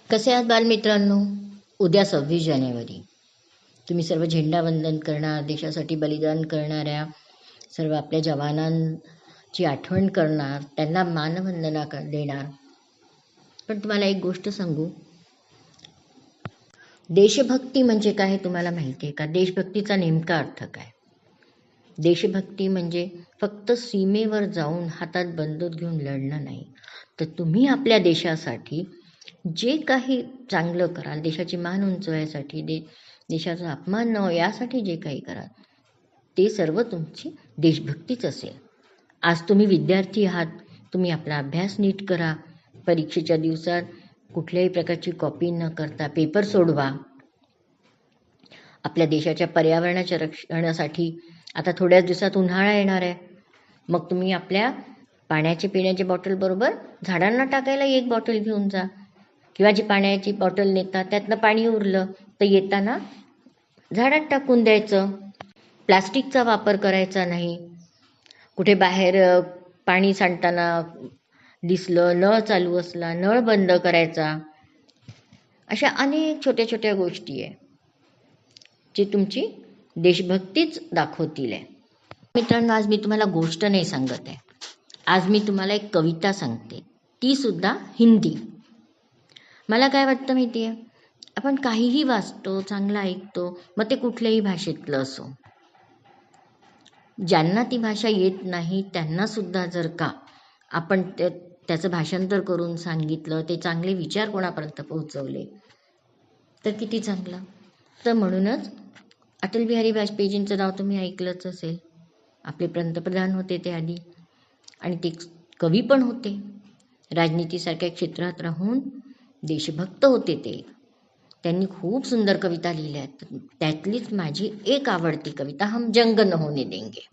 कसे आहात बालमित्रांनो? उद्या 26 जानेवारी. तुम्ही सर्व झेंडावंदन करणार, देशासाठी बलिदान करणाऱ्या सर्व आपल्या जवानांची आठवण करणार, त्यांना मानवंदना देणार. पण तुम्हाला एक गोष्ट सांगू, देशभक्ती म्हणजे काय हे तुम्हाला माहिती आहे का? देशभक्तीचा नेमका अर्थ काय? देशभक्ती म्हणजे फक्त सीमेवर जाऊन हातात बंदूक घेऊन लढणं नाही, तर तुम्ही आपल्या देशासाठी जे काही चांगलं कराल, देशाची मान उंचवायसाठी, देशाचा अपमान न हो यासाठी जे काही कराल, ते सर्व तुमची देशभक्तीच असेल. आज तुम्ही विद्यार्थी आहात, तुम्ही आपला अभ्यास नीट करा. परीक्षेच्या दिवसात कुठल्याही प्रकारची कॉपी न करता पेपर सोडवा. आपल्या देशाच्या पर्यावरणाच्या रक्षणासाठी आता थोड्याच दिवसात उन्हाळा येणार आहे, मग तुम्ही आपल्या पिण्याची बॉटल बरोबर झाडांना टाकायला एक बॉटल घेऊन जा, किंवा जी पाण्याची बॉटल नेता त्यातनं पाणी उरलं तर येताना झाडात टाकून द्यायचं. प्लास्टिकचा वापर करायचा नाही. कुठे बाहेर पाणी सांडताना दिसलं, नळ चालू असला नळ बंद करायचा. अशा अनेक छोट्या छोट्या गोष्टी आहे जी तुमची देशभक्तीच दाखवतील आहे. मित्रांनो, आज मी तुम्हाला गोष्ट नाही सांगत आहे, आज मी तुम्हाला एक कविता सांगते, ती सुद्धा हिंदी. मला काय वाटतं माहिती आहे, आपण काहीही वाचतो, चांगलं ऐकतो, मग ते कुठल्याही भाषेतलं असो, ज्यांना ती भाषा येत नाही त्यांनासुद्धा जर का आपण त्याचं भाषांतर करून सांगितलं, ते चांगले विचार कोणापर्यंत पोहोचवले तर किती चांगलं. तर म्हणूनच अटल बिहारी वाजपेयीजींचं नाव तुम्ही ऐकलंच असेल. आपले पंतप्रधान होते ते आधी, आणि ते कवी पण होते. राजनीतीसारख्या क्षेत्रात राहून देशभक्त होते ते. त्यांनी खूप सुंदर कविता लिहिल्या आहेत. त्यातलीच माझी एक आवडती कविता, हम जंग न होने देंगे.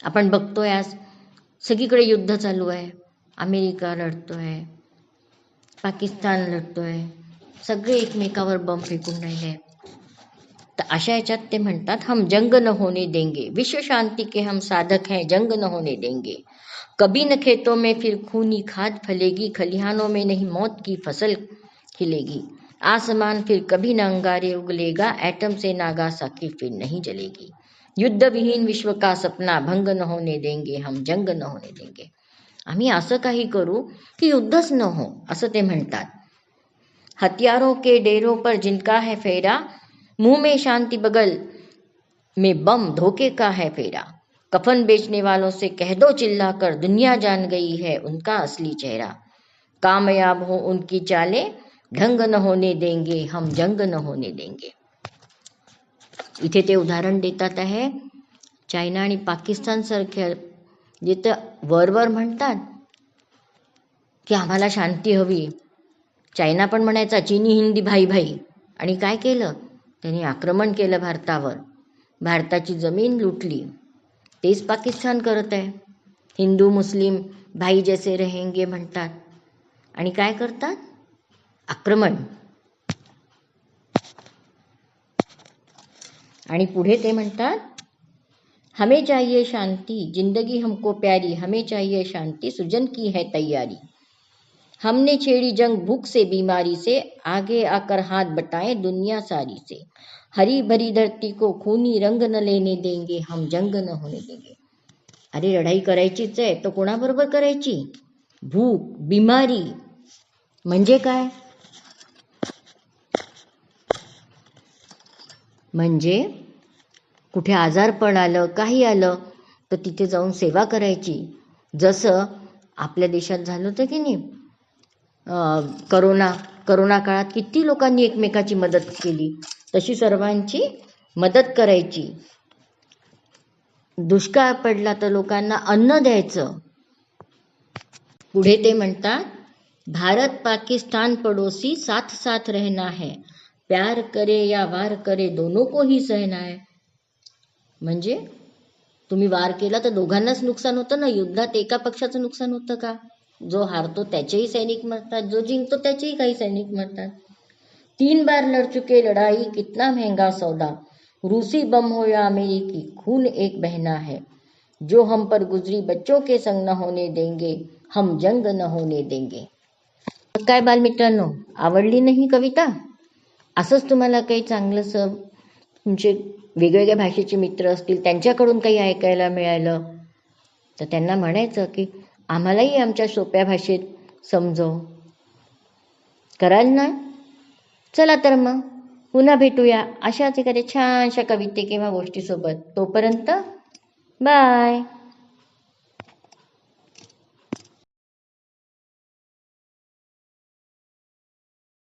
आपण बघतोय आज सगळीकडे युद्ध चालू आहे. अमेरिका लढतोय, पाकिस्तान लढतोय, सगळे एकमेकावर बम फेकून राहिले. तर अशा ह्याच्यात ते म्हणतात, हम जंग न होने देंगे, विश्व शांति के हम साधक हैं, जंग न होने देंगे. कभी न खेतों में फिर खूनी खाद फलेगी, खलिहानों में नहीं मौत की फसल खिलेगी. आसमान फिर कभी न अंगारे उगलेगा, एटम से नागासाकी फिर नहीं जलेगी. युद्ध विहीन विश्व का सपना भंग न होने देंगे, हम जंग न होने देंगे. आम्ही असं काही करू की युद्धच न हो, असं ते म्हणतात. हथियारों के डेरों पर जिनका है फेरा, मुंह में शांति बगल में बम धोखे का है फेरा. कफन बेचने वालों से कह दो चिल्ला कर, दुनिया जान गई है उनका असली चेहरा. कामयाब हो उनकी चालें, ढंग न होने देंगे, हम जंग न होने देंगे. इथे ते उदाहरण देतात आहे चायना आणि पाकिस्तान सारख्या, जिथं वरवर म्हणतात की आम्हाला शांती हवी. चायना पण म्हणायचा चीनी हिंदी भाई भाई, आणि काय केलं त्यांनी? आक्रमण केलं भारतावर, भारताची जमीन लुटली. तेच पाकिस्तान करत आहे. हिंदू मुस्लिम भाई जैसे रहेंगे म्हणतात, आणि काय करतात? आक्रमण. आणि पुढे ते म्हणतात, हमें चाहिए शांति, जिंदगी हमको प्यारी, हमें चाहिए शांति, सुजन की है तैयारी. हमने छेड़ी जंग भूख से बीमारी से, आगे आकर हाथ बटाएं दुनिया सारी से. हरी भरी धरती को खूनी रंग न लेने देंगे, हम जंग न होने देंगे. अरे लढाई करायचीच आहे, तर कोणाबरोबर करायची? भूक बिमारी म्हणजे काय? म्हणजे कुठे आजारपण आलं, काही आलं तर तिथे जाऊन सेवा करायची. जसं आपल्या देशात झालं होतं की नाही, करोना काळात किती लोकांनी एकमेकाची मदत केली, तशी सर्वांची मदत करायची. दुष्काळ पडला तर लोकांना अन्न द्यायचं. पुढे ते म्हणतात, भारत पाकिस्तान पड़ोसी साथ साथ रहना है, प्यार करे या वार करे दोनों को ही सहना है. म्हणजे तुम्ही वार केला तर दोघांनाच नुकसान होतं ना. युद्धात एका पक्षाचं नुकसान होतं का? जो हारतो त्याचेही सैनिक मरतात, जो जिंकतो त्याचेही काही सैनिक मरतात. 3 बार लड़ चुके लड़ाई, कितना महंगा सौदा. रूसी बम हो या अमेरिकी, खून एक बहना है. जो हम पर गुजरी बच्चों के संग न होने देंगे, हम जंग न होने देंगे. काय बालमित्रांनो, आवडली नाही कविता? असंच तुम्हाला काही चांगलंसं तुमचे वेगवेगळ्या भाषेचे मित्र असतील, त्यांच्याकडून काही ऐकायला मिळालं तर त्यांना म्हणायचं की आम्हालाही आमच्या सोप्या भाषेत समजव. कराल ना? चला तर मग पुन्हा भेटूया अशाच एखाद्या छानशा कविते किंवा गोष्टीसोबत. तोपर्यंत बाय.